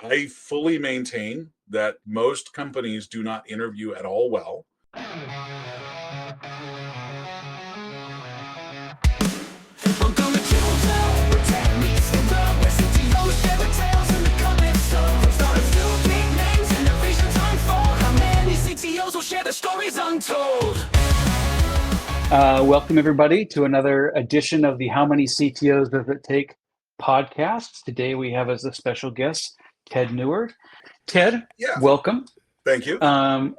I fully maintain that most companies do not interview at all well. Welcome everybody to another edition of the How Many CTOs Does It Take podcast. Today we have as a special guest Ted Neward. Ted, welcome. Thank you. Can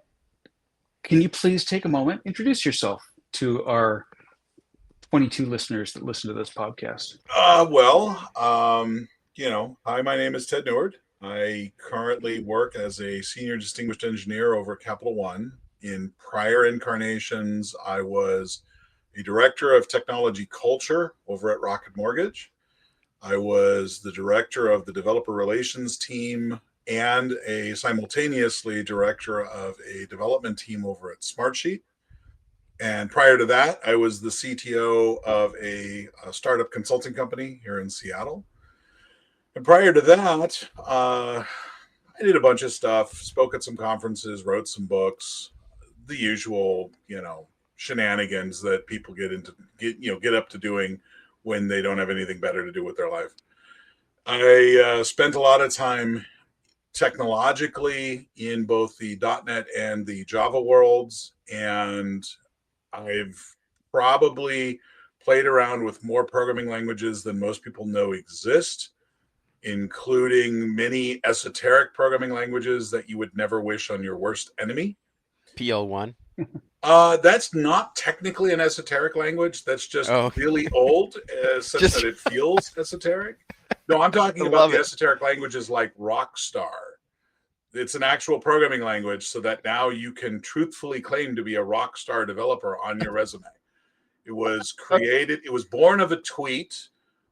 you please take a moment, introduce yourself to our 22 listeners that listen to this podcast? Hi, my name is Ted Neward. I currently work as a senior distinguished engineer over at Capital One. In prior incarnations, I was a director of technology culture over at Rocket Mortgage. I was the director of the developer relations team and a simultaneously director of a development team over at Smartsheet. And prior to that, I was the CTO of a startup consulting company here in Seattle. And prior to that, I did a bunch of stuff, spoke at some conferences, wrote some books, the usual, shenanigans that people get up to doing when they don't have anything better to do with their life. I spent a lot of time technologically in both the .NET and the Java worlds, and I've probably played around with more programming languages than most people know exist, including many esoteric programming languages that you would never wish on your worst enemy. PL1? That's not technically an esoteric language. That's just really old, such that it feels esoteric. No, I'm talking about the esoteric languages like Rockstar. It's an actual programming language so that now you can truthfully claim to be a Rockstar developer on your resume. It was created, it was born of a tweet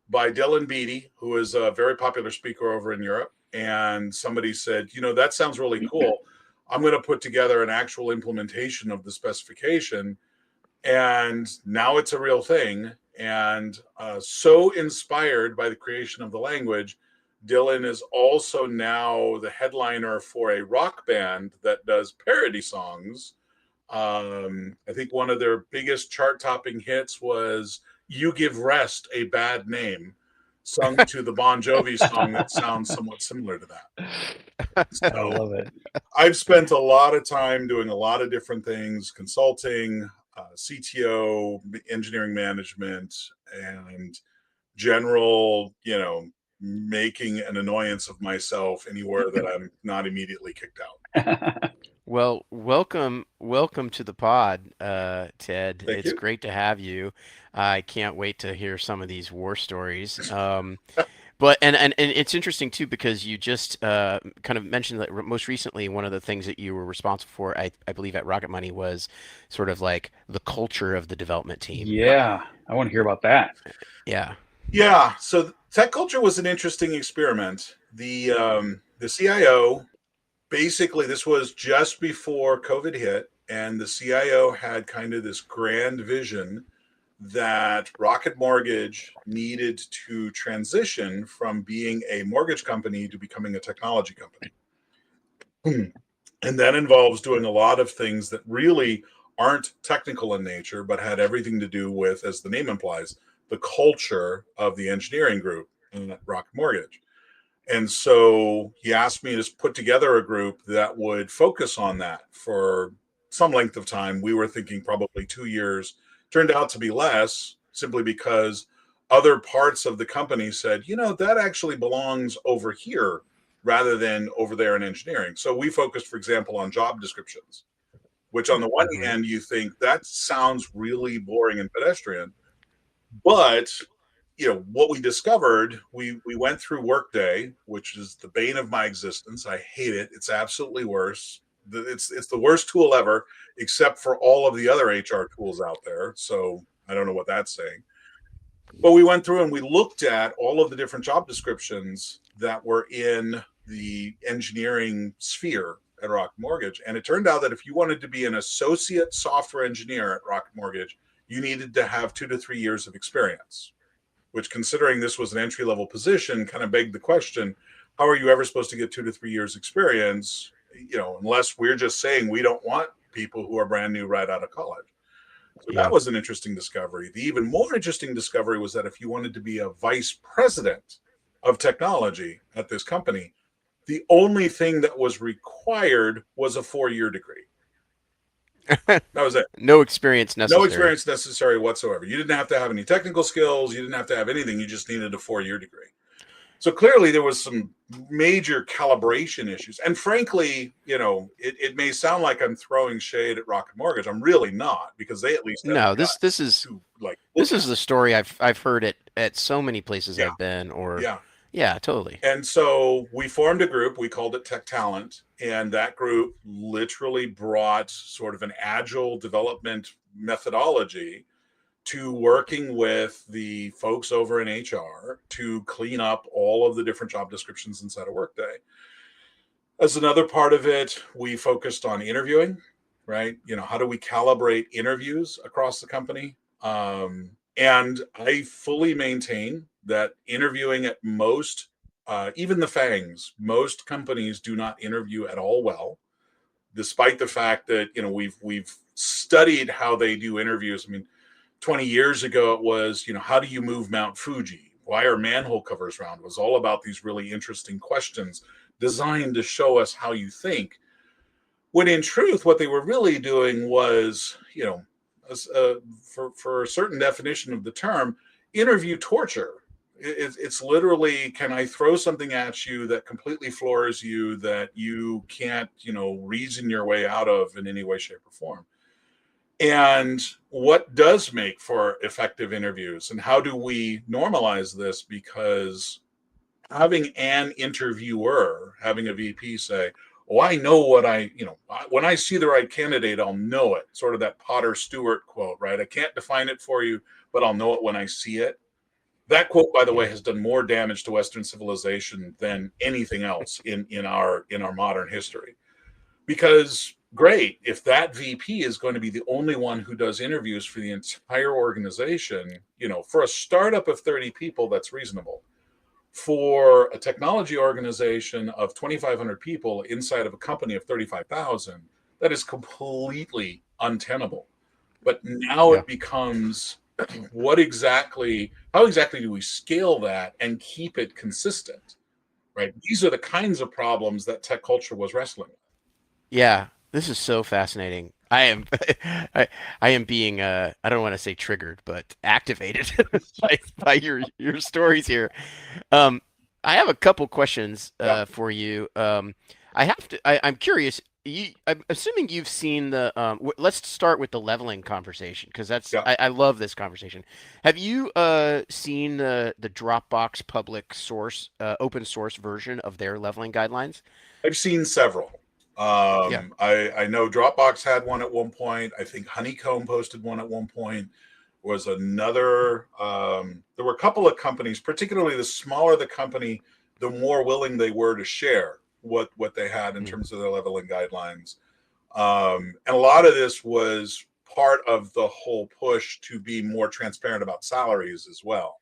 by Dylan Beattie, who is a very popular speaker over in Europe. And somebody said, that sounds really cool. I'm going to put together an actual implementation of the specification. And now it's a real thing. And so inspired by the creation of the language, Dylan is also now the headliner for a rock band that does parody songs. I think one of their biggest chart-topping hits was "You Give Rest a Bad Name," sung to the Bon Jovi song that sounds somewhat similar to that. So, I love it. I've spent a lot of time doing a lot of different things, consulting, CTO, engineering management, and general, making an annoyance of myself anywhere that I'm not immediately kicked out. Well, welcome to the pod, Ted. It's great to have you. I can't wait to hear some of these war stories. But and it's interesting too, because you just kind of mentioned that most recently one of the things that you were responsible for, I believe at Rocket Money, was sort of like the culture of the development team. Yeah, I want to hear about that. Yeah. So tech culture was an interesting experiment. The CIO, basically, this was just before COVID hit, and the CIO had kind of this grand vision that Rocket Mortgage needed to transition from being a mortgage company to becoming a technology company. And that involves doing a lot of things that really aren't technical in nature, but had everything to do with, as the name implies, the culture of the engineering group at Rocket Mortgage. And so he asked me to put together a group that would focus on that for some length of time. We were thinking probably 2 years. Turned out to be less, simply because other parts of the company said, that actually belongs over here rather than over there in engineering. So we focused, for example, on job descriptions, which on the one hand, you think that sounds really boring and pedestrian. But, what we discovered, we went through Workday, which is the bane of my existence. I hate it. It's absolutely worse. It's the worst tool ever, except for all of the other HR tools out there. So I don't know what that's saying. But we went through and we looked at all of the different job descriptions that were in the engineering sphere at Rocket Mortgage. And it turned out that if you wanted to be an associate software engineer at Rocket Mortgage, you needed to have 2 to 3 years of experience, which, considering this was an entry-level position, kind of begged the question, how are you ever supposed to get 2 to 3 years experience, unless we're just saying we don't want people who are brand new right out of college. So that was an interesting discovery. The even more interesting discovery was that if you wanted to be a vice president of technology at this company, the only thing that was required was a 4-year degree. That was it. No experience necessary. No experience necessary whatsoever. You didn't have to have any technical skills. You didn't have to have anything. You just needed a 4-year degree. So clearly there was some major calibration issues. And frankly, it may sound like I'm throwing shade at Rocket Mortgage. I'm really not, because they at least this is the story I've heard at so many places I've been, or yeah, totally. And so we formed a group. We called it Tech Talent, and that group literally brought sort of an agile development methodology to working with the folks over in HR to clean up all of the different job descriptions inside of Workday. As another part of it, we focused on interviewing, right? How do we calibrate interviews across the company? And I fully maintain that interviewing at most, even the FANGs, most companies do not interview at all well, despite the fact that, we've studied how they do interviews. 20 years ago, it was, how do you move Mount Fuji? Why are manhole covers round? It was all about these really interesting questions designed to show us how you think. When in truth, what they were really doing was, for a certain definition of the term, interview torture. It's literally, can I throw something at you that completely floors you, that you can't, reason your way out of in any way, shape, or form? And what does make for effective interviews, and how do we normalize this? Because having an interviewer, having a VP say, "Oh, I know what when I see the right candidate, I'll know it." Sort of that Potter Stewart quote, right? I can't define it for you, but I'll know it when I see it. That quote, by the way, has done more damage to Western civilization than anything else in our modern history. Because great, if that VP is going to be the only one who does interviews for the entire organization, for a startup of 30 people, that's reasonable. For a technology organization of 2,500 people inside of a company of 35,000, that is completely untenable. But now it becomes, how exactly do we scale that and keep it consistent, right? These are the kinds of problems that tech culture was wrestling with. Yeah, this is so fascinating. I am, I am being, I don't want to say triggered, but activated by your stories here. I have a couple questions for you. I'm curious. I'm assuming you've seen the. Let's start with the leveling conversation, because I love this conversation. Have you seen the Dropbox public source, open source version of their leveling guidelines? I've seen several. I know Dropbox had one at one point. I think Honeycomb posted one at one point. Was another. There were a couple of companies, particularly the smaller the company, the more willing they were to share what they had in terms of their leveling guidelines. And a lot of this was part of the whole push to be more transparent about salaries as well.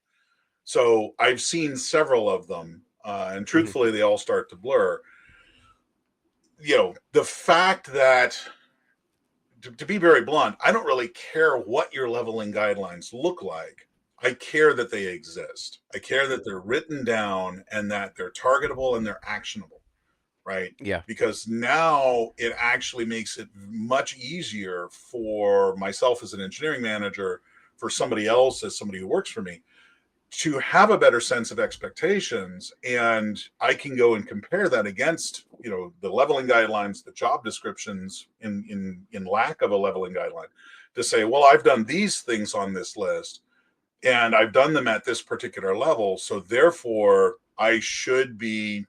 So I've seen several of them, and truthfully, they all start to blur. The fact that, to be very blunt, I don't really care what your leveling guidelines look like. I care that they exist. I care that they're written down and that they're targetable and they're actionable, right? Yeah. Because now it actually makes it much easier for myself as an engineering manager, for somebody else as somebody who works for me, to have a better sense of expectations. And I can go and compare that against, the leveling guidelines, the job descriptions in lack of a leveling guideline, to say, well, I've done these things on this list and I've done them at this particular level. So therefore I should be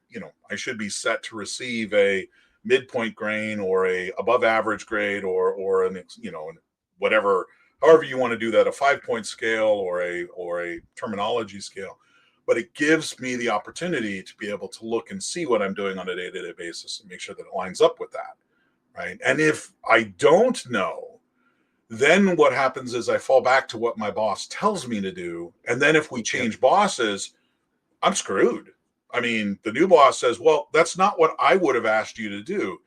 set to receive a midpoint grade or a above average grade or an, whatever, however you want to do that, a 5-point scale or a terminology scale. But it gives me the opportunity to be able to look and see what I'm doing on a day-to-day basis and make sure that it lines up with that, right? And if I don't know, then what happens is I fall back to what my boss tells me to do. And then if we change bosses, I'm screwed, I mean, the new boss says, well, that's not what I would have asked you to do.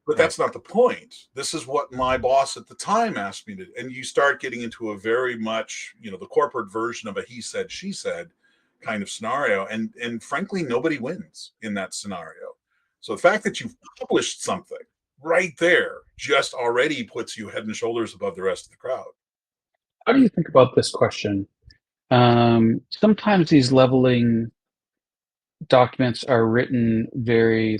But that's not the point. This is what my boss at the time asked me to do. And you start getting into a very much, the corporate version of a he said, she said kind of scenario. And frankly, nobody wins in that scenario. So the fact that you've published something right there just already puts you head and shoulders above the rest of the crowd. How do you think about this question? Sometimes these leveling documents are written very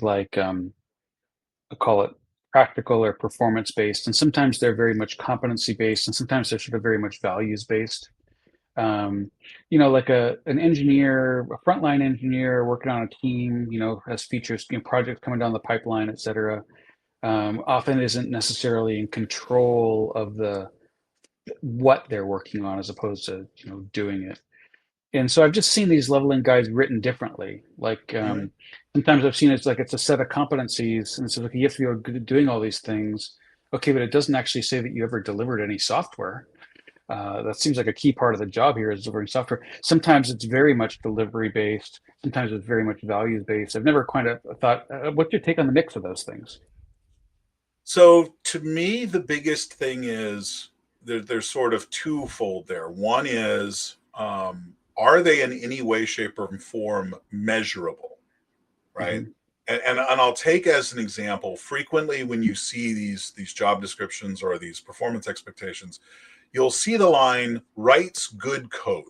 I call it practical or performance based, and sometimes they're very much competency based, and sometimes they're sort of very much values based. Like an engineer, a frontline engineer working on a team, has features, projects coming down the pipeline, et cetera, often isn't necessarily in control of what they're working on as opposed to doing it. And so I've just seen these leveling guides written differently. Sometimes I've seen it's a set of competencies, and so you have to be good at doing all these things. Okay, but it doesn't actually say that you ever delivered any software. That seems like a key part of the job here is delivering software. Sometimes it's very much delivery based. Sometimes it's very much values based. I've never quite thought, what's your take on the mix of those things? So to me, the biggest thing is there's sort of twofold there. One is, are they in any way, shape, or form measurable, right? Mm-hmm. And I'll take as an example, frequently when you see these job descriptions or these performance expectations, you'll see the line, writes good code.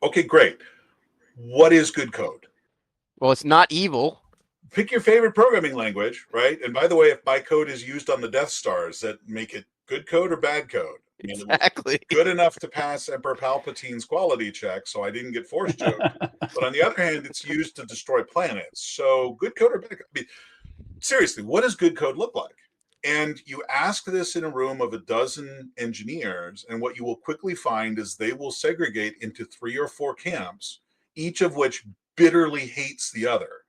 Okay, great. What is good code? Well, it's not evil. Pick your favorite programming language, right? And by the way, if my code is used on the Death Stars, that make it good code or bad code? Exactly. Good enough to pass Emperor Palpatine's quality check, so I didn't get force choked. But on the other hand, it's used to destroy planets. So good code or bad code? I mean, seriously, what does good code look like? And you ask this in a room of a dozen engineers, and what you will quickly find is they will segregate into 3 or 4 camps, each of which bitterly hates the other,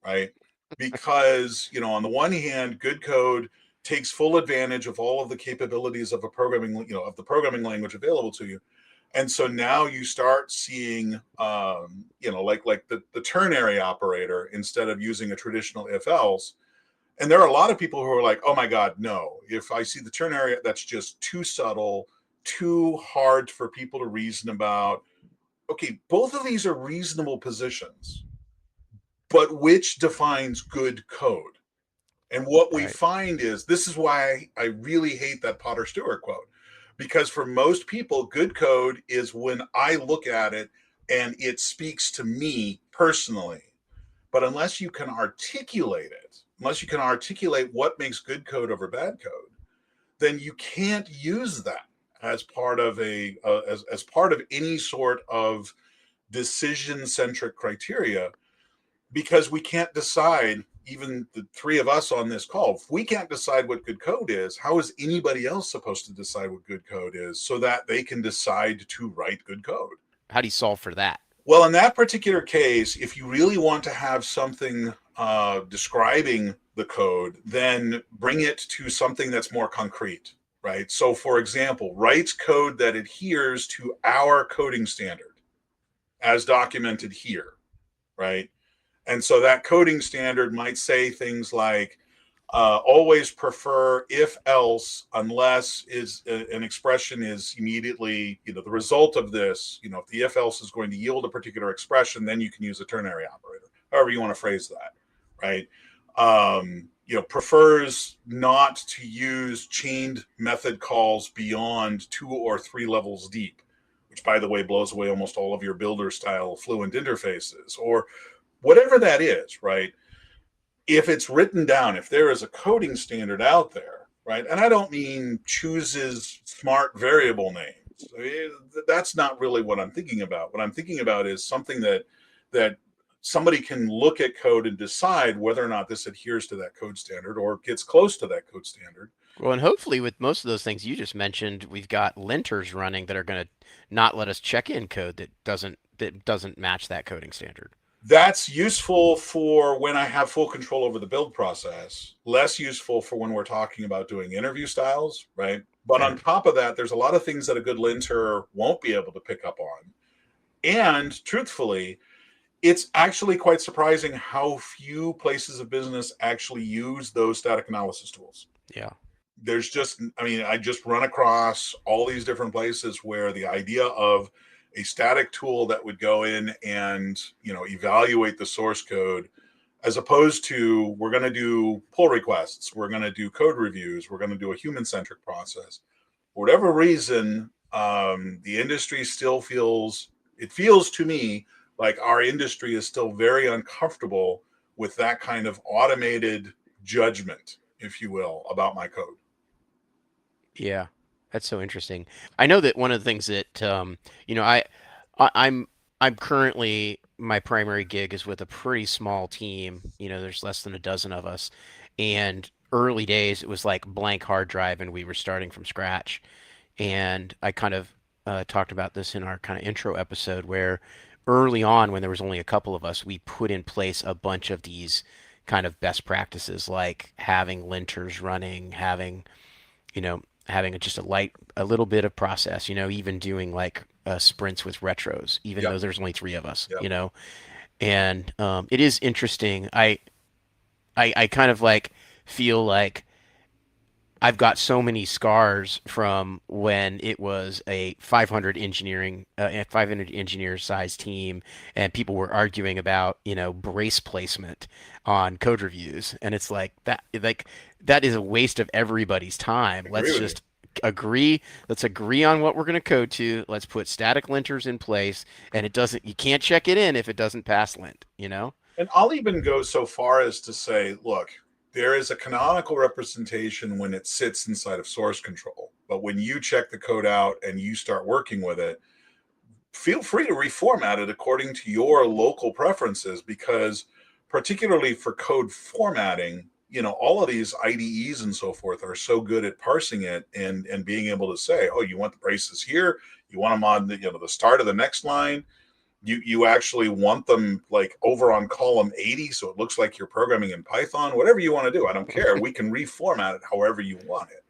right? Because, on the one hand, good code takes full advantage of all of the capabilities of a programming, of the programming language available to you. And so now you start seeing, like the ternary operator instead of using a traditional if else. And there are a lot of people who are like, oh my God, no, if I see the ternary, that's just too subtle, too hard for people to reason about. Okay, both of these are reasonable positions, but which defines good code? And what we find is, this is why I really hate that Potter Stewart quote, because for most people, good code is when I look at it and it speaks to me personally. But unless you can articulate it, unless you can articulate what makes good code over bad code, then you can't use that as part of as part of any sort of decision-centric criteria, because we can't decide. Even the 3 of us on this call, if we can't decide what good code is, how is anybody else supposed to decide what good code is so that they can decide to write good code? How do you solve for that? Well, in that particular case, if you really want to have something describing the code, then bring it to something that's more concrete, right? So for example, writes code that adheres to our coding standard as documented here, right? And so that coding standard might say things like, always prefer if else unless is an expression is immediately, the result of this, if the if else is going to yield a particular expression, then you can use a ternary operator, however you want to phrase that, right? Prefers not to use chained method calls beyond 2 or 3 levels deep, which by the way blows away almost all of your builder style fluent interfaces, or whatever that is, right? If it's written down, if there is a coding standard out there, right? And I don't mean chooses smart variable names. That's not really what I'm thinking about. What I'm thinking about is something that somebody can look at code and decide whether or not this adheres to that code standard or gets close to that code standard. Well, and hopefully with most of those things you just mentioned, we've got linters running that are going to not let us check in code that doesn't match that coding standard. That's useful for when I have full control over the build process, less useful for when we're talking about doing interview styles, right? But on top of that, there's a lot of things that a good linter won't be able to pick up on. And truthfully, It's actually quite surprising how few places of business actually use those static analysis tools. Yeah. There's just, I mean, I just run across all these different places where the idea of a static tool that would go in and, evaluate the source code, as opposed to, we're going to do pull requests, we're going to do code reviews, we're going to do a human-centric process. For whatever reason, the industry still feels to me like our industry is still very uncomfortable with that kind of automated judgment, if you will, about my code. Yeah, that's so interesting. I know that one of the things that I'm currently, my primary gig is with a pretty small team. There's less than a dozen of us, and early days it was like blank hard drive, and we were starting from scratch. And I kind of talked about this in our kind of intro episode, where early on, when there was only a couple of us, we put in place a bunch of these kind of best practices, like having linters running, having just a little bit of process, even doing like sprints with retros, even Yep. though there's only three of us, Yep. and it is interesting. I kind of like feel like I've got so many scars from when it was a 500 engineer size team, and people were arguing about, brace placement on code reviews. And it's like that is a waste of everybody's time. Let's just agree. Let's agree on what we're going to code to. Let's put static linters in place, and you can't check it in if it doesn't pass lint. And I'll even go so far as to say, look, there is a canonical representation when it sits inside of source control. But when you check the code out and you start working with it, feel free to reformat it according to your local preferences, because particularly for code formatting, all of these IDEs and so forth are so good at parsing it and being able to say, oh, you want the braces here, you want them on the start of the next line. You actually want them like over on column 80, so it looks like you're programming in Python. Whatever you want to do, I don't care. We can reformat it however you want it.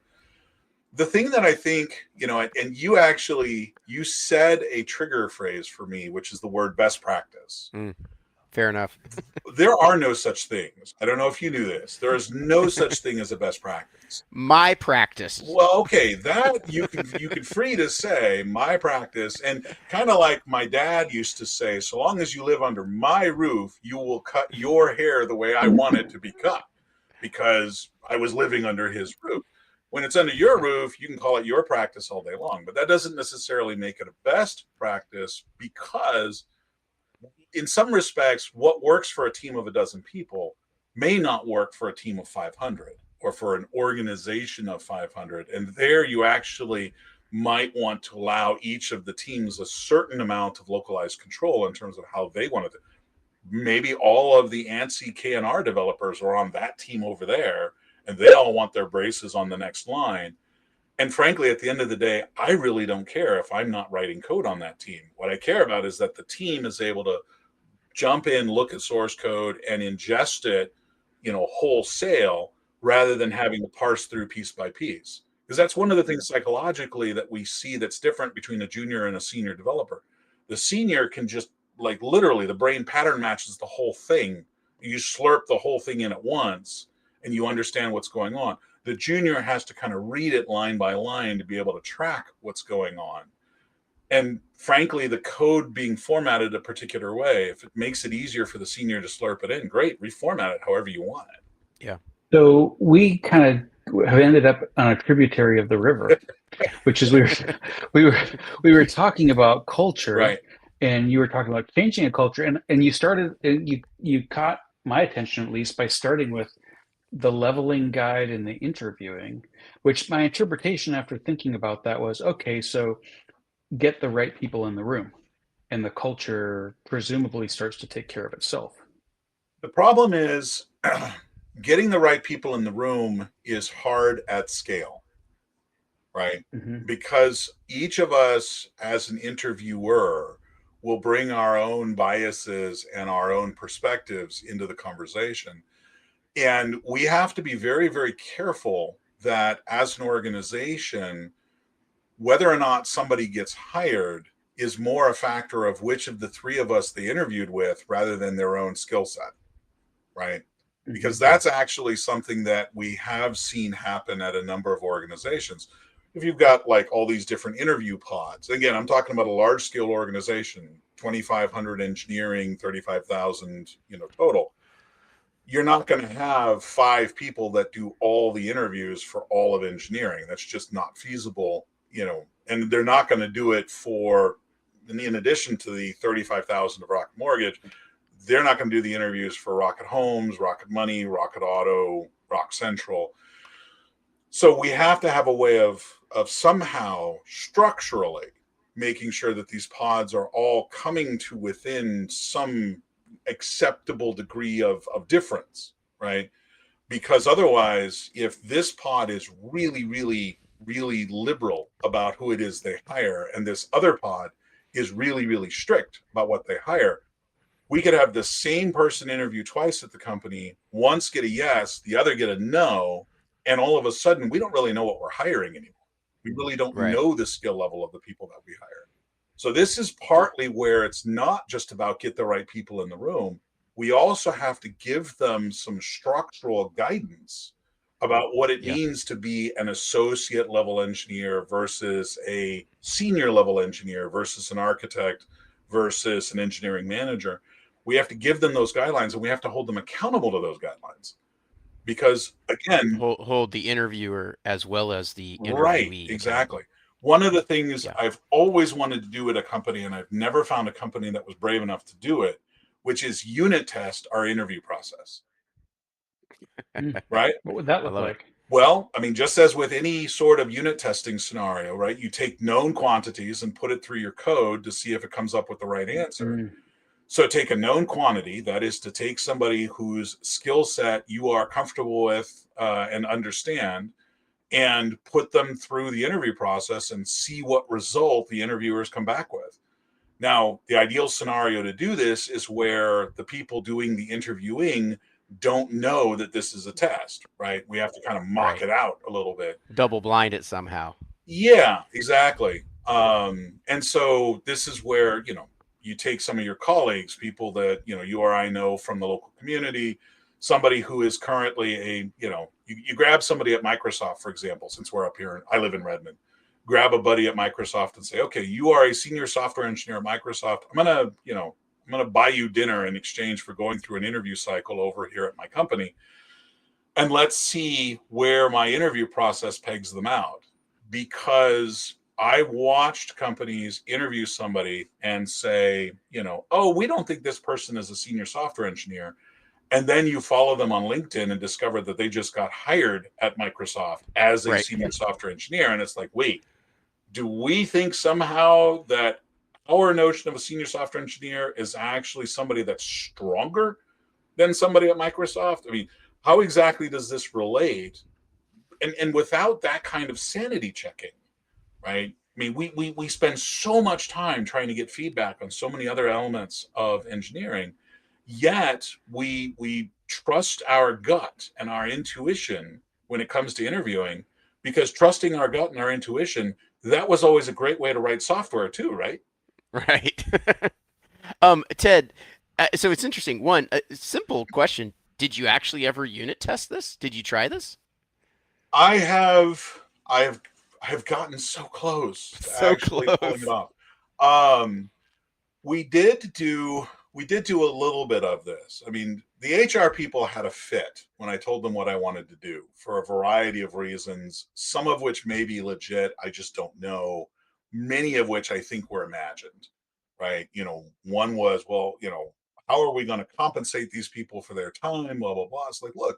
The thing that I think, and you said a trigger phrase for me, which is the word best practice. Fair enough. There are no such things. I don't know if you knew this. There is no such thing as a best practice. My practice. Well, okay, that you can free to say my practice, and kind of like my dad used to say, so long as you live under my roof, you will cut your hair the way I want it to be cut, because I was living under his roof. When it's under your roof, you can call it your practice all day long, but that doesn't necessarily make it a best practice, because in some respects, what works for a team of a dozen people may not work for a team of 500 or for an organization of 500. And there you actually might want to allow each of the teams a certain amount of localized control in terms of how they want to. Maybe all of the ANSI KNR developers are on that team over there, and they all want their braces on the next line. And frankly, at the end of the day, I really don't care if I'm not writing code on that team. What I care about is that the team is able to jump in, look at source code, and ingest it, wholesale, rather than having to parse through piece by piece. Because that's one of the things psychologically that we see that's different between a junior and a senior developer. The senior can just, like, literally, the brain pattern matches the whole thing. You slurp the whole thing in at once, and you understand what's going on. The junior has to kind of read it line by line to be able to track what's going on. And frankly, the code being formatted a particular way, if it makes it easier for the senior to slurp it in, great, reformat it however you want it. Yeah. So we kind of have ended up on a tributary of the river, which is we were talking about culture, right? And you were talking about changing a culture, and you started, and you caught my attention, at least, by starting with the leveling guide and the interviewing, which my interpretation after thinking about that was, okay, so get the right people in the room, and the culture presumably starts to take care of itself. The problem is getting the right people in the room is hard at scale, right? Mm-hmm. Because each of us as an interviewer will bring our own biases and our own perspectives into the conversation. And we have to be very, very careful that as an organization, whether or not somebody gets hired, is more a factor of which of the three of us they interviewed with rather than their own skill set, right? Because that's actually something that we have seen happen at a number of organizations. If you've got like all these different interview pods, again, I'm talking about a large scale organization, 2,500 engineering, 35,000, total. You're not going to have 5 people that do all the interviews for all of engineering. That's just not feasible, and they're not going to do it for, in addition to the 35,000 of Rocket Mortgage, they're not going to do the interviews for Rocket Homes, Rocket Money, Rocket Auto, Rock Central. So we have to have a way of somehow structurally making sure that these pods are all coming to within some acceptable degree of difference, right? Because otherwise, if this pod is really, really, really liberal about who it is they hire, and this other pod is really, really strict about what they hire, we could have the same person interview twice at the company, once get a yes, the other get a no, and all of a sudden we don't really know what we're hiring anymore. We really don't know the skill level of the people that we hire. So this is partly where it's not just about get the right people in the room. We also have to give them some structural guidance about what it means to be an associate level engineer versus a senior level engineer versus an architect versus an engineering manager. We have to give them those guidelines, and we have to hold them accountable to those guidelines. Because again, hold the interviewer as well as the interviewee. Right, exactly. One of the things I've always wanted to do at a company, and I've never found a company that was brave enough to do it, which is unit test our interview process. Right? What would that look like? Well, I mean, just as with any sort of unit testing scenario, right? You take known quantities and put it through your code to see if it comes up with the right answer. So take a known quantity, that is to take somebody whose skill set you are comfortable with and understand, and put them through the interview process and see what result the interviewers come back with. Now, the ideal scenario to do this is where the people doing the interviewing don't know that this is a test, right? We have to kind of mock it out a little bit. Double blind it somehow. Yeah, exactly. And so this is where, you take some of your colleagues, people that, you or I know from the local community, somebody who is currently you grab somebody at Microsoft, for example, since we're up here, I live in Redmond, grab a buddy at Microsoft and say, okay, you are a senior software engineer at Microsoft. I'm going to buy you dinner in exchange for going through an interview cycle over here at my company. And let's see where my interview process pegs them out. Because I watched companies interview somebody and say, oh, we don't think this person is a senior software engineer. And then you follow them on LinkedIn and discover that they just got hired at Microsoft as a senior software engineer. And it's like, wait, do we think somehow that our notion of a senior software engineer is actually somebody that's stronger than somebody at Microsoft? I mean, how exactly does this relate? And without that kind of sanity checking, right? I mean, we spend so much time trying to get feedback on so many other elements of engineering, yet we trust our gut and our intuition when it comes to interviewing, because trusting our gut and our intuition, that was always a great way to write software too, right? Right. Ted, so it's interesting. One, a simple question. Did you actually ever unit test this? Did you try this? I have gotten so close to actually pulling it off. We did do a little bit of this. I mean, the HR people had a fit when I told them what I wanted to do for a variety of reasons, some of which may be legit, I just don't know, many of which I think were imagined, right? One was, well, how are we going to compensate these people for their time, blah, blah, blah. It's like, look,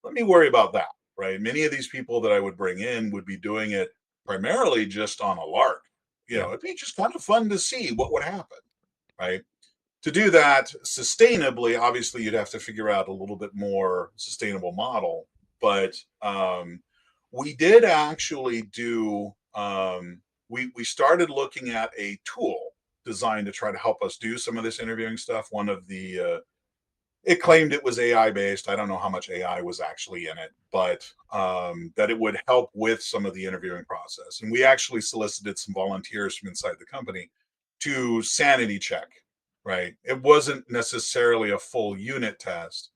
let me worry about that, right? Many of these people that I would bring in would be doing it primarily just on a lark. It'd be just kind of fun to see what would happen, right? To do that sustainably, obviously, you'd have to figure out a little bit more sustainable model. But we did actually do, we started looking at a tool designed to try to help us do some of this interviewing stuff. One of the, it claimed it was AI based. I don't know how much AI was actually in it, but that it would help with some of the interviewing process. And we actually solicited some volunteers from inside the company to sanity check, right? It wasn't necessarily a full unit test,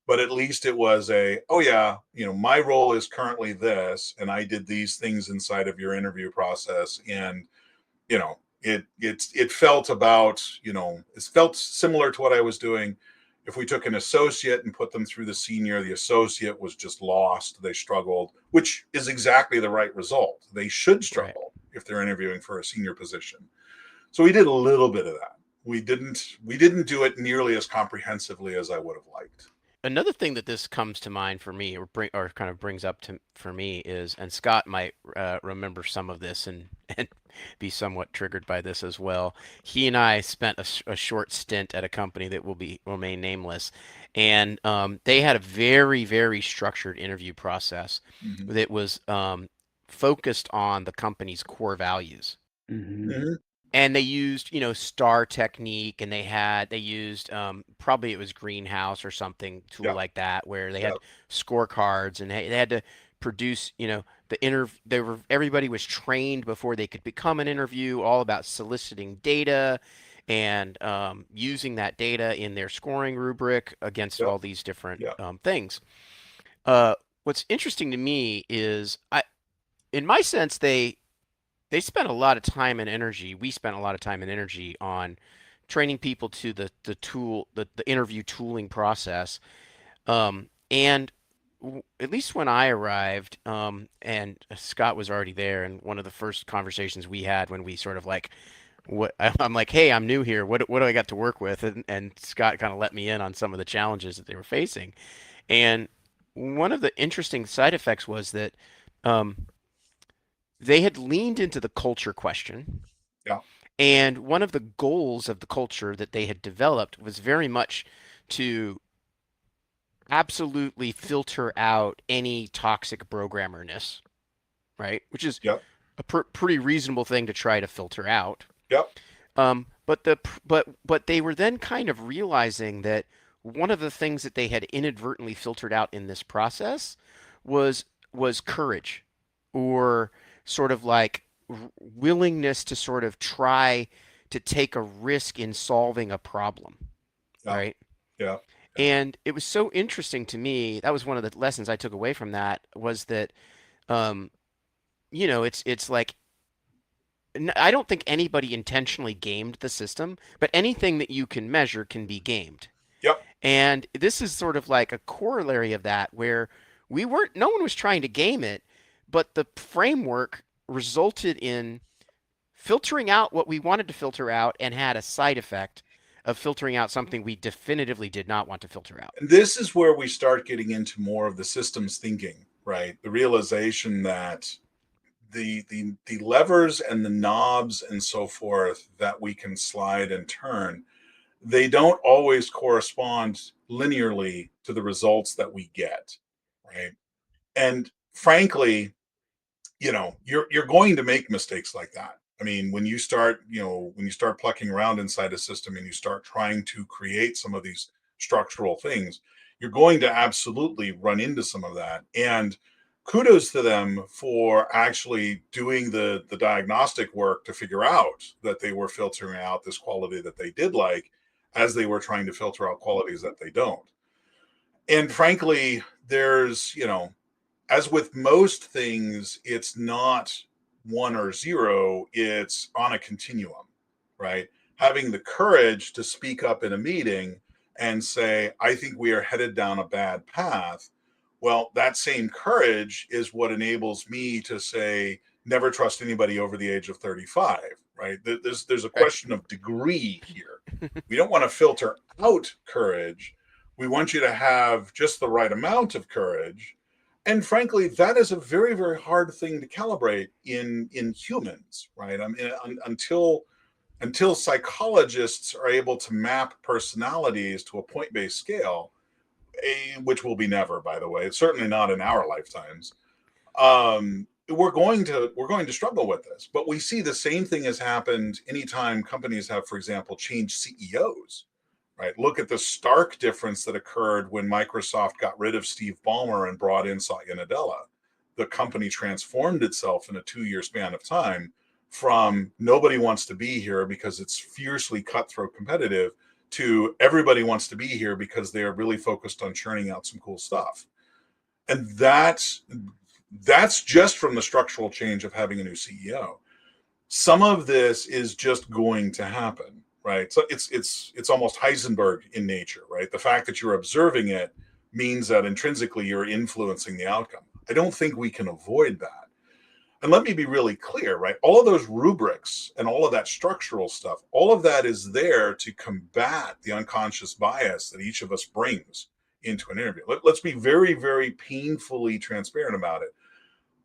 but at least it was oh yeah, my role is currently this, and I did these things inside of your interview process, and it felt it felt similar to what I was doing. If we took an associate and put them through the senior, the associate was just lost. They struggled, which is exactly the right result. They should struggle if they're interviewing for a senior position. So we did a little bit of that. We didn't do it nearly as comprehensively as I would have liked. Another thing that this comes to mind for me, or kind of brings up for me, is, and Scott might remember some of this and be somewhat triggered by this as well. He and I spent a short stint at a company that will remain nameless, and they had a very, very structured interview process that was focused on the company's core values. And they used, STAR technique, and they used probably it was Greenhouse or something tool like that, where they had scorecards, and they had to produce, everybody was trained before they could become an interview, all about soliciting data and using that data in their scoring rubric against all these different things. What's interesting to me is in my sense, they spent a lot of time and energy. We spent a lot of time and energy on training people to the interview tooling process. And at least when I arrived, and Scott was already there, and one of the first conversations we had when we sort of I'm like, hey, I'm new here. What do I got to work with? And Scott kind of let me in on some of the challenges that they were facing. And one of the interesting side effects was that they had leaned into the culture question. Yeah. And one of the goals of the culture that they had developed was very much to absolutely filter out any toxic programmerness, right? Which is a pretty reasonable thing to try to filter out. Yep. But they were then kind of realizing that one of the things that they had inadvertently filtered out in this process was courage, or sort of like willingness to sort of try to take a risk in solving a problem, right? Yeah. And it was so interesting to me. That was one of the lessons I took away from that, was that, it's like, I don't think anybody intentionally gamed the system, but anything that you can measure can be gamed. Yep. And this is sort of like a corollary of that, where no one was trying to game it, but the framework resulted in filtering out what we wanted to filter out, and had a side effect of filtering out something we definitively did not want to filter out. And this is where we start getting into more of the systems thinking, right? The realization that the levers and the knobs and so forth that we can slide and turn, they don't always correspond linearly to the results that we get, right? And frankly, you're going to make mistakes like that. I mean, when you start plucking around inside a system and you start trying to create some of these structural things, you're going to absolutely run into some of that. And kudos to them for actually doing the diagnostic work to figure out that they were filtering out this quality that they did like, as they were trying to filter out qualities that they don't. And frankly, there's, as with most things, it's not 1 or 0, it's on a continuum, right? Having the courage to speak up in a meeting and say, I think we are headed down a bad path. Well, that same courage is what enables me to say, never trust anybody over the age of 35, right? There's a question of degree here. We don't want to filter out courage. We want you to have just the right amount of courage. And frankly, that is a very, very hard thing to calibrate in humans, right? I mean, until psychologists are able to map personalities to a point-based scale, which will be never, by the way, it's certainly not in our lifetimes. We're going to struggle with this. But we see the same thing has happened anytime companies have, for example, changed CEOs. Right. Look at the stark difference that occurred when Microsoft got rid of Steve Ballmer and brought in Satya Nadella. The company transformed itself in a 2-year span of time from nobody wants to be here because it's fiercely cutthroat competitive to everybody wants to be here because they're really focused on churning out some cool stuff. And that's just from the structural change of having a new CEO. Some of this is just going to happen, right? So it's almost Heisenberg in nature, right? The fact that you're observing it means that intrinsically you're influencing the outcome. I don't think we can avoid that. And let me be really clear, right? All of those rubrics and all of that structural stuff, all of that is there to combat the unconscious bias that each of us brings into an interview. Let's be very, very painfully transparent about it.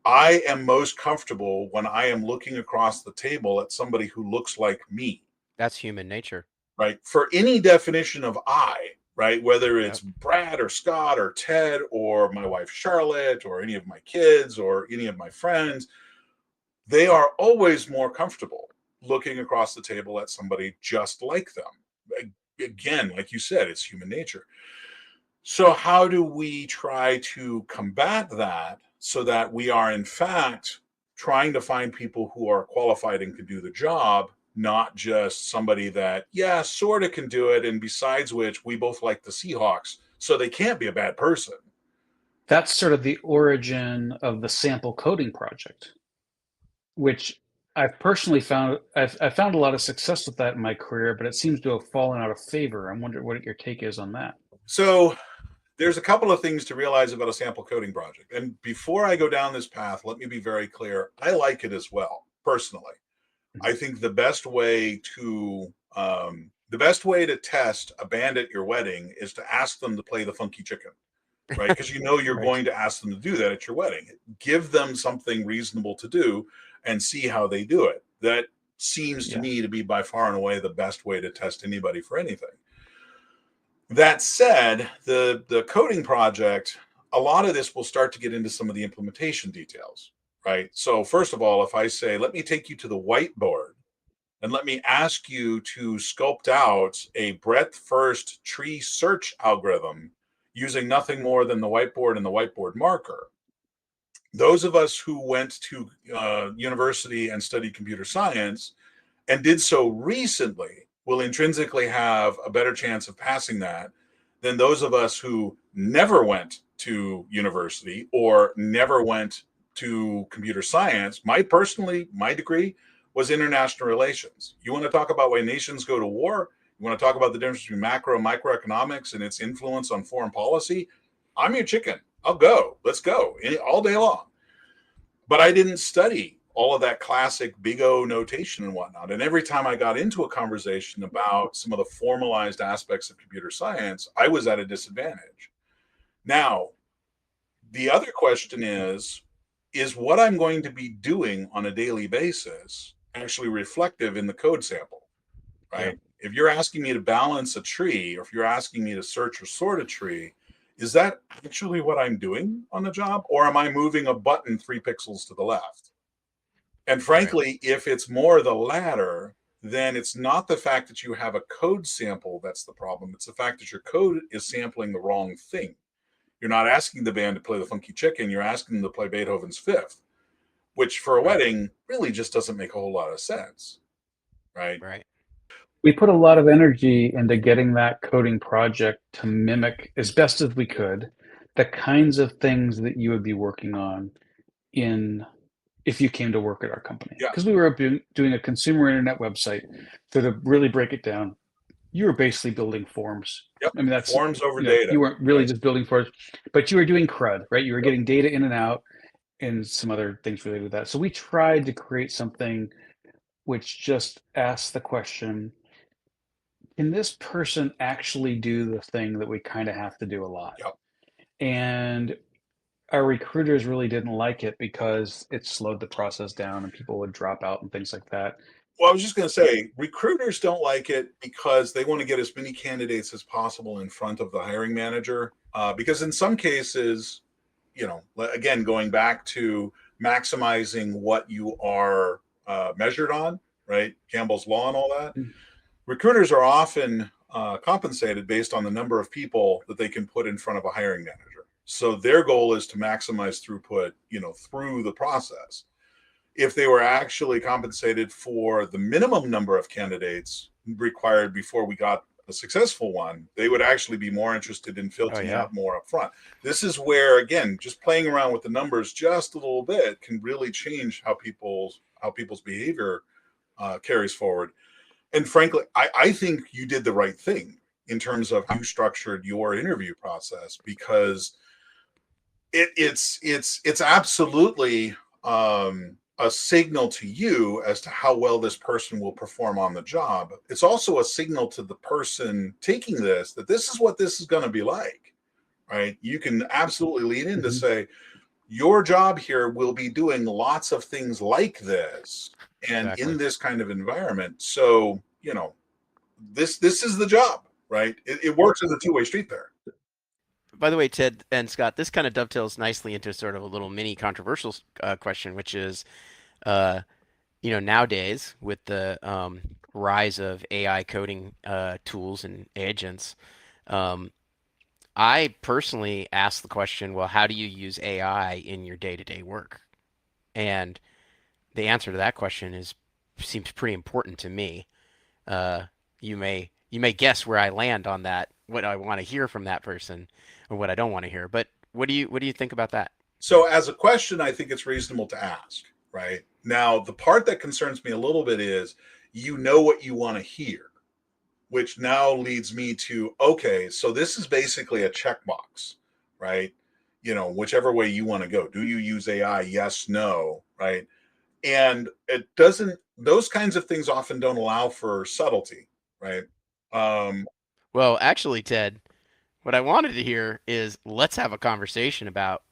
I am most comfortable when I am looking across the table at somebody who looks like me. That's human nature. Right? For any definition of I, right? Whether it's Brad or Scott or Ted or my wife Charlotte or any of my kids or any of my friends, they are always more comfortable looking across the table at somebody just like them. Again, like you said, it's human nature. So how do we try to combat that so that we are in fact trying to find people who are qualified and can do the job, not just somebody that, yeah, sort of can do it, and besides which we both like the Seahawks, so they can't be a bad person. That's sort of the origin of the sample coding project, which I've personally found, I've found a lot of success with that in my career, but it seems to have fallen out of favor. I'm wondering what your take is on that. So there's a couple of things to realize about a sample coding project. And before I go down this path, let me be very clear. I like it as well, personally. I think the best way to test a band at your wedding is to ask them to play the funky chicken, right? Because you know you're going to ask them to do that at your wedding. Give them something reasonable to do and see how they do it. That seems to me to be by far and away the best way to test anybody for anything. That said, the coding project, a lot of this will start to get into some of the implementation details, right? So first of all, if I say, let me take you to the whiteboard and let me ask you to sculpt out a breadth first tree search algorithm using nothing more than the whiteboard and the whiteboard marker. Those of us who went to university and studied computer science and did so recently will intrinsically have a better chance of passing that than those of us who never went to university or never went to computer science. My degree was international relations. You want to talk about why nations go to war? You want to talk about the difference between macro and microeconomics and its influence on foreign policy? I'm your chicken. I'll go. Let's go all day long. But I didn't study all of that classic big O notation and whatnot. And every time I got into a conversation about some of the formalized aspects of computer science, I was at a disadvantage. Now, the other question is what I'm going to be doing on a daily basis actually reflective in the code sample, right? Yeah. If you're asking me to balance a tree, or if you're asking me to search or sort a tree, is that actually what I'm doing on the job? Or am I moving a button 3 pixels to the left? And frankly, if it's more the latter, then it's not the fact that you have a code sample that's the problem. It's the fact that your code is sampling the wrong thing. You're not asking the band to play the funky chicken. You're asking them to play Beethoven's Fifth, which for a wedding really just doesn't make a whole lot of sense, right? Right. We put a lot of energy into getting that coding project to mimic as best as we could the kinds of things that you would be working on if you came to work at our company. Because we were doing a consumer internet website. So to really break it down, you were basically building forms. Yep. I mean, that's forms over data. You weren't really just building forms, but you were doing CRUD, right? You were getting data in and out and some other things related to that. So we tried to create something which just asks the question, can this person actually do the thing that we kind of have to do a lot? Yep. And our recruiters really didn't like it because it slowed the process down and people would drop out and things like that. Well, I was just going to say, recruiters don't like it because they want to get as many candidates as possible in front of the hiring manager. Because in some cases, again, going back to maximizing what you are measured on, right? Campbell's Law and all that. Mm-hmm. Recruiters are often compensated based on the number of people that they can put in front of a hiring manager. So their goal is to maximize throughput, through the process. if they were actually compensated for the minimum number of candidates required before we got a successful one, they would actually be more interested in filtering out more up front. This is where, again, just playing around with the numbers just a little bit can really change how people's behavior carries forward. And frankly, I think you did the right thing in terms of how you structured your interview process, because it's absolutely a signal to you as to how well this person will perform on the job. It's also a signal to the person taking this that this is what this is going to be like, right? You can absolutely lean in to say, your job here will be doing lots of things like this and in this kind of environment. So, you know, this is the job, right? It works as a two-way street there. By the way, Ted and Scott, this kind of dovetails nicely into sort of a little mini controversial question, which is, you know, nowadays with the rise of AI coding tools and agents, I personally ask the question, well, how do you use AI in your day-to-day work? And the answer to that question seems pretty important to me. You may guess where I land on that, what I want to hear from that person or what I don't want to hear. But what do you think about that? So as a question, I think it's reasonable to ask, right? Now, the part that concerns me a little bit is you know what you want to hear, which now leads me to, okay, so this is basically a checkbox, right? You know, whichever way you want to go. Do you use AI? Yes, no, right? And it doesn't, those kinds of things often don't allow for subtlety, right? Well, actually, Ted, what I wanted to hear is let's have a conversation about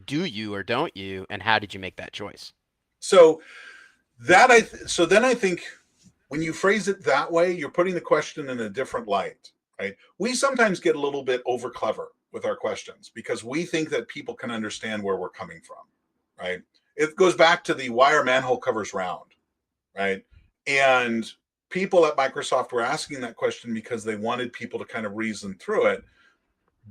do you or don't you, and how did you make that choice? So then I think when you phrase it that way, you're putting the question in a different light, right? We sometimes get a little bit over clever with our questions because we think that people can understand where we're coming from, right? It goes back to the why are manhole covers round, right? And people at Microsoft were asking that question because they wanted people to kind of reason through it.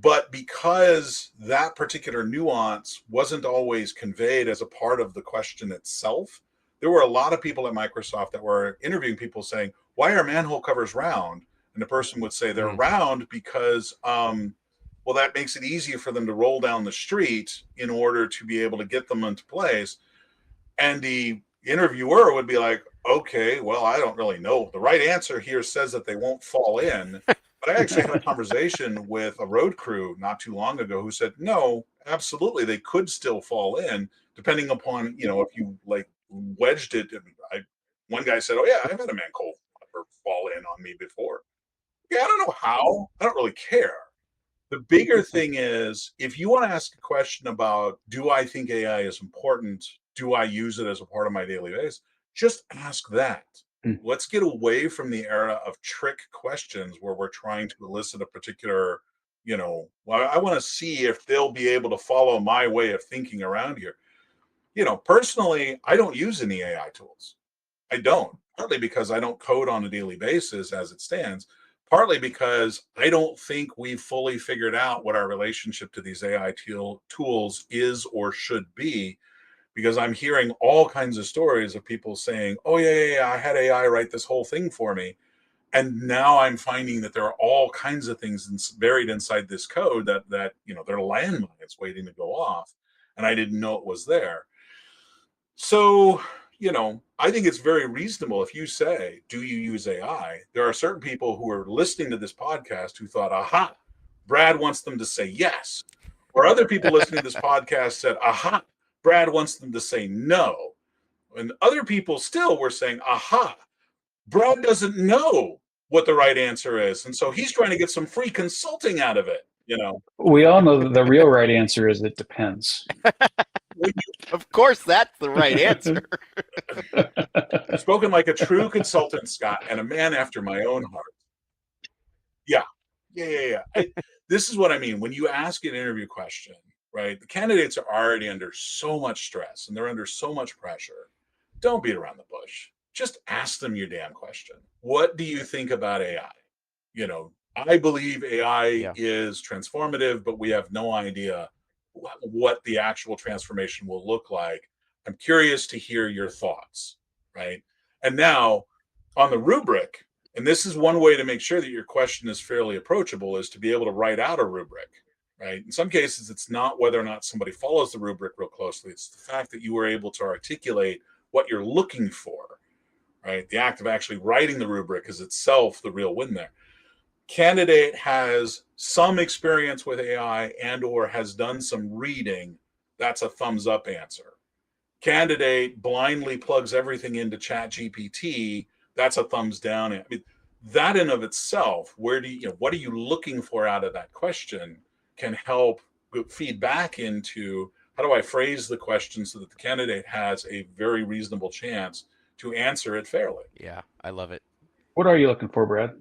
But because that particular nuance wasn't always conveyed as a part of the question itself, there were a lot of people at Microsoft that were interviewing people saying, why are manhole covers round? And the person would say they're round because, well, that makes it easier for them to roll down the street in order to be able to get them into place. And the interviewer would be like, okay, well, I don't really know. The right answer here says that they won't fall in. But I actually had a conversation with a road crew not too long ago who said, no, absolutely, they could still fall in, depending upon, you know, if you like wedged it. One guy said, oh, yeah, I've had a manhole cover fall in on me before. Yeah, I don't know how. I don't really care. The bigger thing is, if you want to ask a question about, do I think AI is important? Do I use it as a part of my daily basis? Just ask that. Let's get away from the era of trick questions where we're trying to elicit a particular, you know, well, I want to see if they'll be able to follow my way of thinking around here. You know, personally, I don't use any AI tools. I don't, partly because I don't code on a daily basis as it stands, partly because I don't think we've fully figured out what our relationship to these AI tools is or should be. Because I'm hearing all kinds of stories of people saying, oh, yeah, I had AI write this whole thing for me. And now I'm finding that there are all kinds of things buried inside this code that you know, they're landmines waiting to go off. And I didn't know it was there. So, you know, I think it's very reasonable if you say, do you use AI? There are certain people who are listening to this podcast who thought, aha, Brad wants them to say yes. Or other people listening to this podcast said, aha, Brad wants them to say no. And other people still were saying, aha, Brad doesn't know what the right answer is. And so he's trying to get some free consulting out of it, you know. We all know that the real right answer is it depends. Of course, that's the right answer. Spoken like a true consultant, Scott, and a man after my own heart. Yeah. This is what I mean. When you ask an interview question, right, the candidates are already under so much stress and they're under so much pressure. Don't beat around the bush. Just ask them your damn question. What do you think about AI? You know, I believe AI is transformative, but we have no idea what the actual transformation will look like. I'm curious to hear your thoughts, right? And now on the rubric, and this is one way to make sure that your question is fairly approachable, is to be able to write out a rubric, right? In some cases, it's not whether or not somebody follows the rubric real closely. It's the fact that you were able to articulate what you're looking for, right? The act of actually writing the rubric is itself the real win there. Candidate has some experience with AI and or has done some reading, that's a thumbs up answer. Candidate blindly plugs everything into Chat GPT, that's a thumbs down. I mean, that in of itself, what are you looking for out of that question, can help feed back into how do I phrase the question so that the candidate has a very reasonable chance to answer it fairly. Yeah, I love it. What are you looking for, Brad?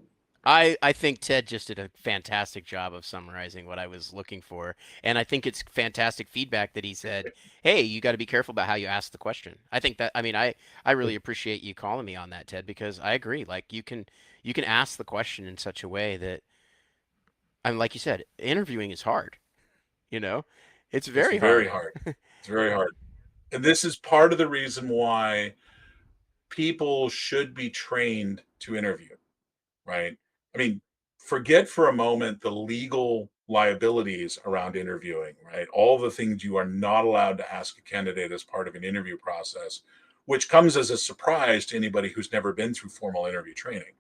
I think Ted just did a fantastic job of summarizing what I was looking for. And I think it's fantastic feedback that he said, hey, you got to be careful about how you ask the question. I think that, I mean, I really appreciate you calling me on that, Ted, because I agree. Like you can ask the question in such a way that, I mean, like you said, interviewing is hard, you know, it's very very hard. hard. It's very hard. And this is part of the reason why people should be trained to interview, right? I mean, forget for a moment the legal liabilities around interviewing, right? All the things you are not allowed to ask a candidate as part of an interview process, which comes as a surprise to anybody who's never been through formal interview training.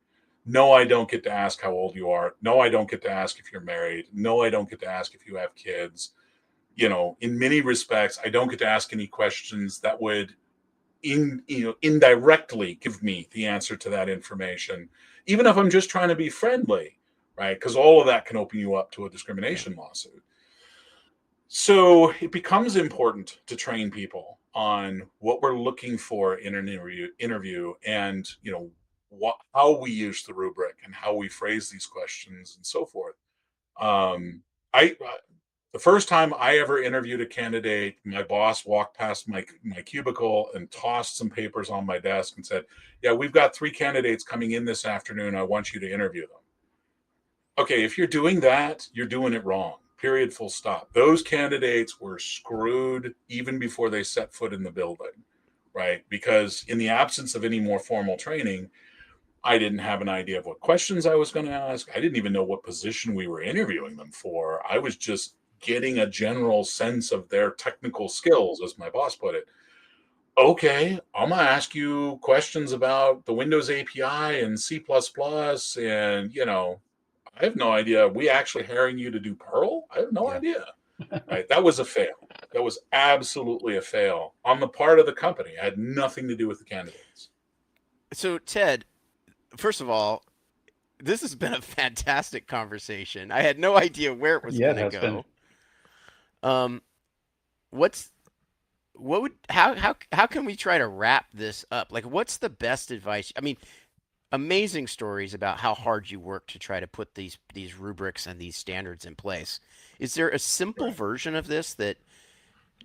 No, I don't get to ask how old you are. No, I don't get to ask if you're married. No, I don't get to ask if you have kids. In many respects, I don't get to ask any questions that would indirectly give me the answer to that information, even if I'm just trying to be friendly, right? Because all of that can open you up to a discrimination lawsuit. So it becomes important to train people on what we're looking for in an interview and how we use the rubric and how we phrase these questions and so forth. I The first time I ever interviewed a candidate, my boss walked past my cubicle and tossed some papers on my desk and said, yeah, we've got 3 candidates coming in this afternoon. I want you to interview them. Okay, if you're doing that, you're doing it wrong. Period, full stop. Those candidates were screwed even before they set foot in the building, right? Because in the absence of any more formal training, I didn't have an idea of what questions I was going to ask. I didn't even know what position we were interviewing them for. I was just getting a general sense of their technical skills, as my boss put it. Okay, I'm going to ask you questions about the Windows API and C++, and, I have no idea. Are we actually hiring you to do Perl? I have no idea. Right? That was a fail. That was absolutely a fail on the part of the company. It had nothing to do with the candidates. So, Ted, first of all, this has been a fantastic conversation. I had no idea where it was going to go. How can we try to wrap this up? Like, what's the best advice? I mean, amazing stories about how hard you work to try to put these rubrics and these standards in place. Is there a simple version of this that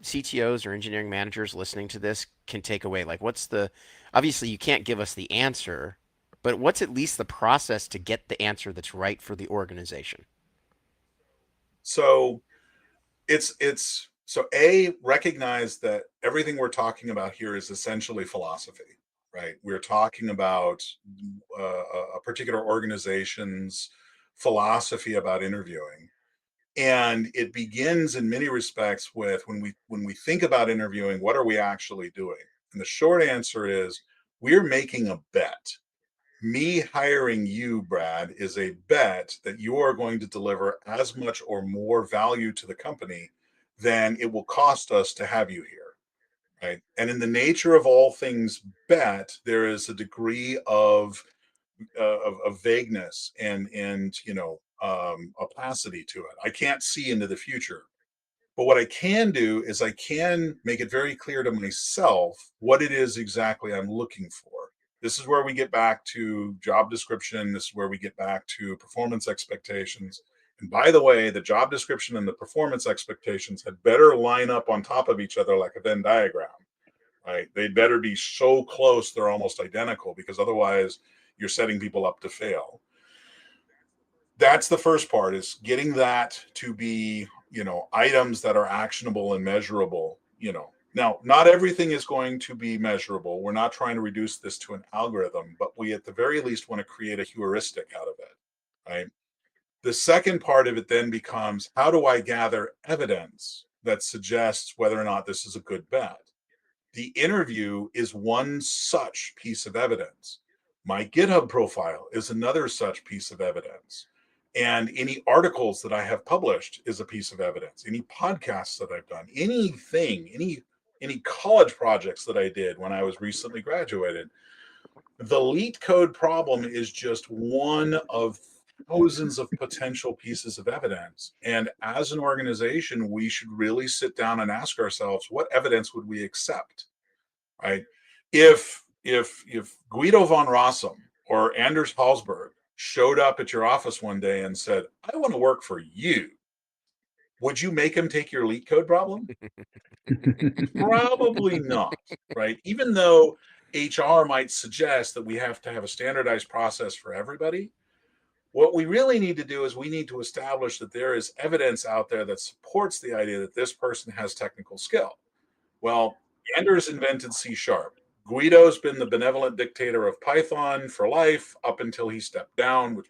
CTOs or engineering managers listening to this can take away? Like, obviously you can't give us the answer, but what's at least the process to get the answer that's right for the organization? So recognize that everything we're talking about here is essentially philosophy, right? We're talking about a particular organization's philosophy about interviewing. And it begins in many respects with when we think about interviewing, what are we actually doing? And the short answer is we're making a bet. Me hiring you, Brad, is a bet that you are going to deliver as much or more value to the company than it will cost us to have you here, right? And in the nature of all things bet, there is a degree of vagueness and opacity to it. I can't see into the future. But what I can do is I can make it very clear to myself what it is exactly I'm looking for. This is where we get back to job description. This is where we get back to performance expectations. And by the way, the job description and the performance expectations had better line up on top of each other like a Venn diagram, right? They'd better be so close they're almost identical, because otherwise you're setting people up to fail. That's the first part, is getting that to be, items that are actionable and measurable, Now, not everything is going to be measurable. We're not trying to reduce this to an algorithm, but we at the very least want to create a heuristic out of it, right? The second part of it then becomes, how do I gather evidence that suggests whether or not this is a good bet? The interview is one such piece of evidence. My GitHub profile is another such piece of evidence. And any articles that I have published is a piece of evidence. Any podcasts that I've done, anything, any college projects that I did when I was recently graduated. The LEET code problem is just one of thousands of potential pieces of evidence. And as an organization, we should really sit down and ask ourselves, what evidence would we accept? Right? If Guido von Rossum or Anders Hallsberg showed up at your office one day and said, I want to work for you, would you make him take your LEET code problem? Probably not, right? Even though HR might suggest that we have to have a standardized process for everybody, what we really need to do is we need to establish that there is evidence out there that supports the idea that this person has technical skill. Well, Anders invented C#. Guido's been the benevolent dictator of Python for life up until he stepped down, which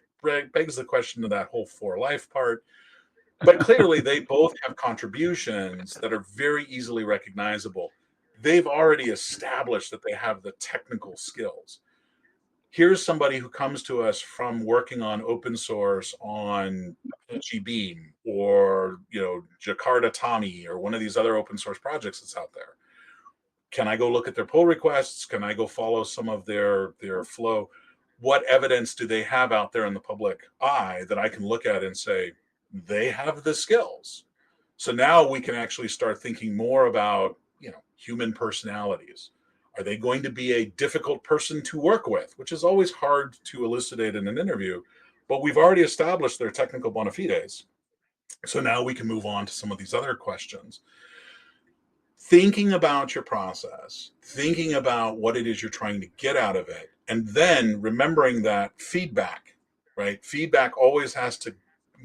begs the question of that whole for life part. But clearly, they both have contributions that are very easily recognizable. They've already established that they have the technical skills. Here's somebody who comes to us from working on open source on Apache Beam or Jakarta Tommy or one of these other open source projects that's out there. Can I go look at their pull requests? Can I go follow some of their flow? What evidence do they have out there in the public eye that I can look at and say, they have the skills? So now we can actually start thinking more about, human personalities. Are they going to be a difficult person to work with, which is always hard to elucidate in an interview, but we've already established their technical bona fides. So now we can move on to some of these other questions. Thinking about your process, thinking about what it is you're trying to get out of it, and then remembering that feedback, right? Feedback always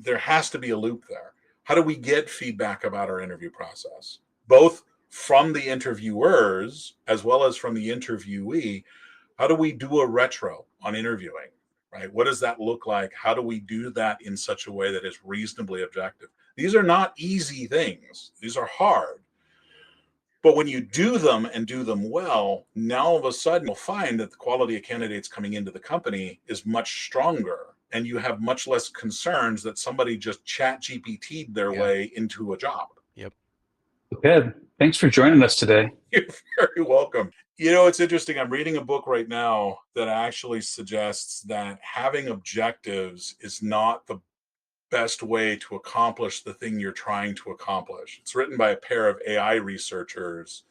there has to be a loop there. How do we get feedback about our interview process? Both from the interviewers as well as from the interviewee. How do we do a retro on interviewing, right? What does that look like? How do we do that in such a way that is reasonably objective? These are not easy things. These are hard. But when you do them and do them well, now all of a sudden you'll find that the quality of candidates coming into the company is much stronger, and you have much less concerns that somebody just chat GPT'd their way into a job. Yep. Ted, thanks for joining us today. You're very welcome. It's interesting. I'm reading a book right now that actually suggests that having objectives is not the best way to accomplish the thing you're trying to accomplish. It's written by a pair of AI researchers.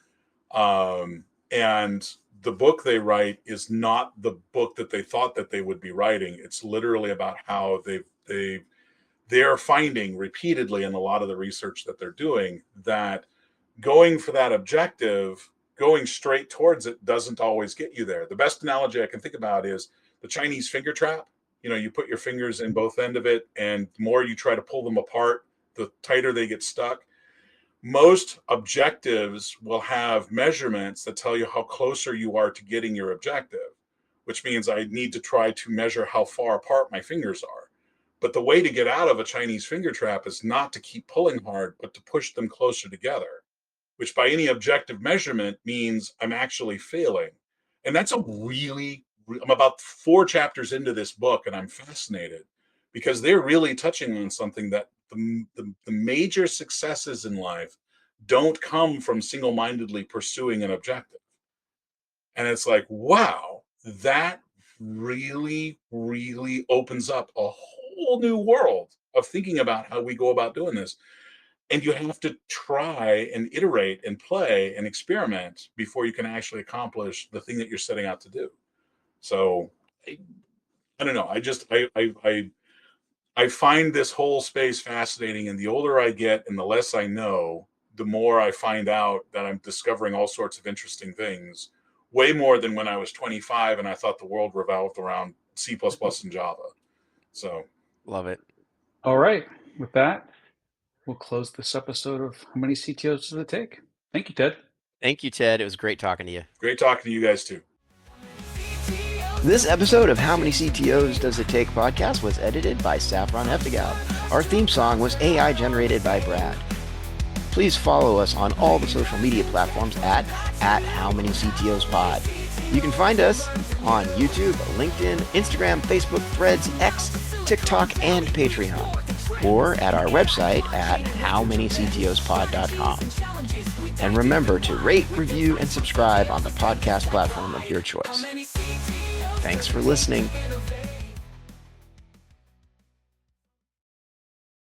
And the book they write is not the book that they thought that they would be writing. It's literally about how they're finding repeatedly in a lot of the research that they're doing that going for that objective, going straight towards it doesn't always get you there. The best analogy I can think about is the Chinese finger trap. You put your fingers in both ends of it, and the more you try to pull them apart, the tighter they get stuck. Most objectives will have measurements that tell you how closer you are to getting your objective, which means I need to try to measure how far apart my fingers are. But the way to get out of a Chinese finger trap is not to keep pulling hard, but to push them closer together, which by any objective measurement means I'm actually failing. And that's I'm about 4 chapters into this book, and I'm fascinated because they're really touching on something that the major successes in life don't come from single-mindedly pursuing an objective. And it's like, wow, that really, really opens up a whole new world of thinking about how we go about doing this. And you have to try and iterate and play and experiment before you can actually accomplish the thing that you're setting out to do. So I don't know. I find this whole space fascinating, and the older I get and the less I know, the more I find out that I'm discovering all sorts of interesting things, way more than when I was 25 and I thought the world revolved around C++ and Java. So love it. All right. With that, we'll close this episode of How Many CTOs Does It Take? Thank you, Ted. Thank you, Ted. It was great talking to you. Great talking to you guys too. This episode of How Many CTOs Does It Take podcast was edited by Saffron Hefta-Gaub. Our theme song was AI generated by Brad. Please follow us on all the social media platforms at How Many CTOs Pod. You can find us on YouTube, LinkedIn, Instagram, Facebook, Threads, X, TikTok, and Patreon, or at our website at howmanyctospod.com. And remember to rate, review, and subscribe on the podcast platform of your choice. Thanks for listening.